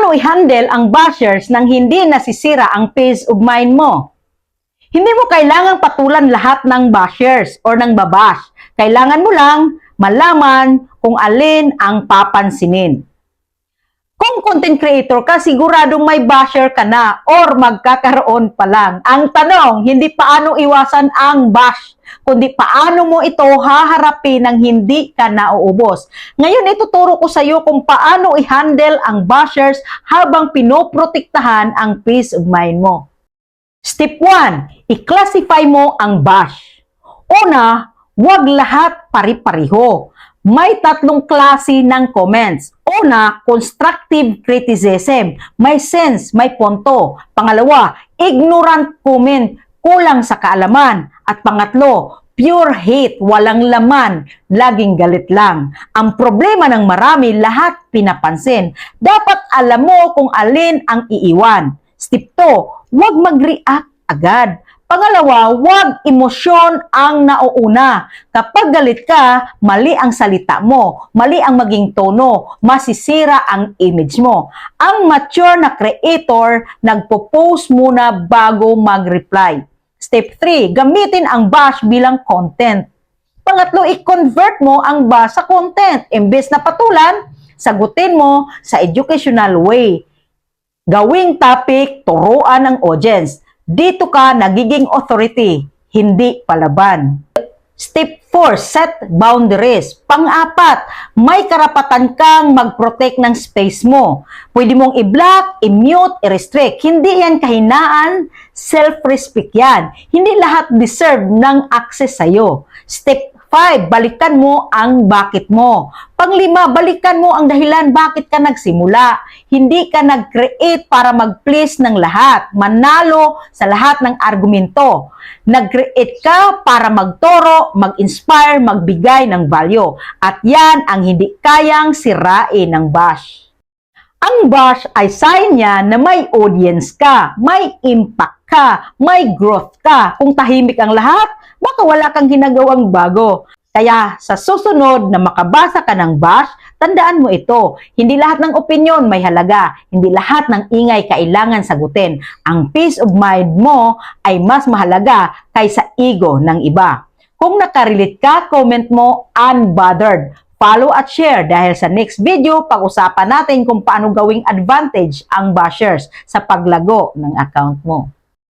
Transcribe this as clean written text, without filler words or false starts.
Paano i-handle ang bashers nang hindi nasisira ang peace of mind mo? Hindi mo kailangang patulan lahat ng bashers or ng babash. Kailangan mo lang malaman kung alin ang papansinin. Kung content creator ka, siguradong may basher ka na or magkakaroon pa lang. Ang tanong, hindi paano iwasan ang bash, kundi paano mo ito haharapin nang hindi ka nauubos. Ngayon, ituturo ko sa iyo kung paano i-handle ang bashers habang pinoprotektahan ang peace of mind mo. Step 1, i-classify mo ang bash. Una, huwag lahat pari-pariho. May tatlong klase ng comments. Una, constructive criticism. May sense, may punto. Pangalawa, ignorant comment, kulang sa kaalaman. At pangatlo, pure hate, walang laman, laging galit lang. Ang problema ng marami, lahat pinapansin. Dapat alam mo kung alin ang iiwan. Step 2, huwag mag-react agad. Pangalawa, huwag emosyon ang nauuna. Kapag galit ka, mali ang salita mo, mali ang maging tono, masisira ang image mo. Ang mature na creator, nagpo-post muna bago mag-reply. Step 3, gamitin ang bash bilang content. Pangatlo, i-convert mo ang bash sa content. Imbes na patulan, sagutin mo sa educational way. Gawing topic, turuan ng audience. Dito ka nagiging authority, hindi palaban. Step 4, set boundaries. Pang-apat, may karapatan kang mag-protect ng space mo. Pwede mong i-block, i-mute, i-restrict. Hindi yan kahinaan, self-respect yan. Hindi lahat deserve ng access sa'yo. Step 5, balikan mo ang bakit mo. Pang-5, balikan mo ang dahilan bakit ka nagsimula. Hindi ka nag-create para mag-please ng lahat, manalo sa lahat ng argumento. Nag-create ka para magturo, mag-inspire, magbigay ng value. At yan ang hindi kayang sirain ng bash. Ang bash ay sign niya na may audience ka, may impact ka, may growth ka. Kung tahimik ang lahat, baka wala kang ginagawang bago. Kaya sa susunod na makabasa ka ng bash, tandaan mo ito, hindi lahat ng opinyon may halaga, hindi lahat ng ingay kailangan sagutin. Ang peace of mind mo ay mas mahalaga kaysa ego ng iba. Kung nakarelate ka, comment mo unbothered. Follow at share dahil sa next video, pag-usapan natin kung paano gawing advantage ang bashers sa paglago ng account mo.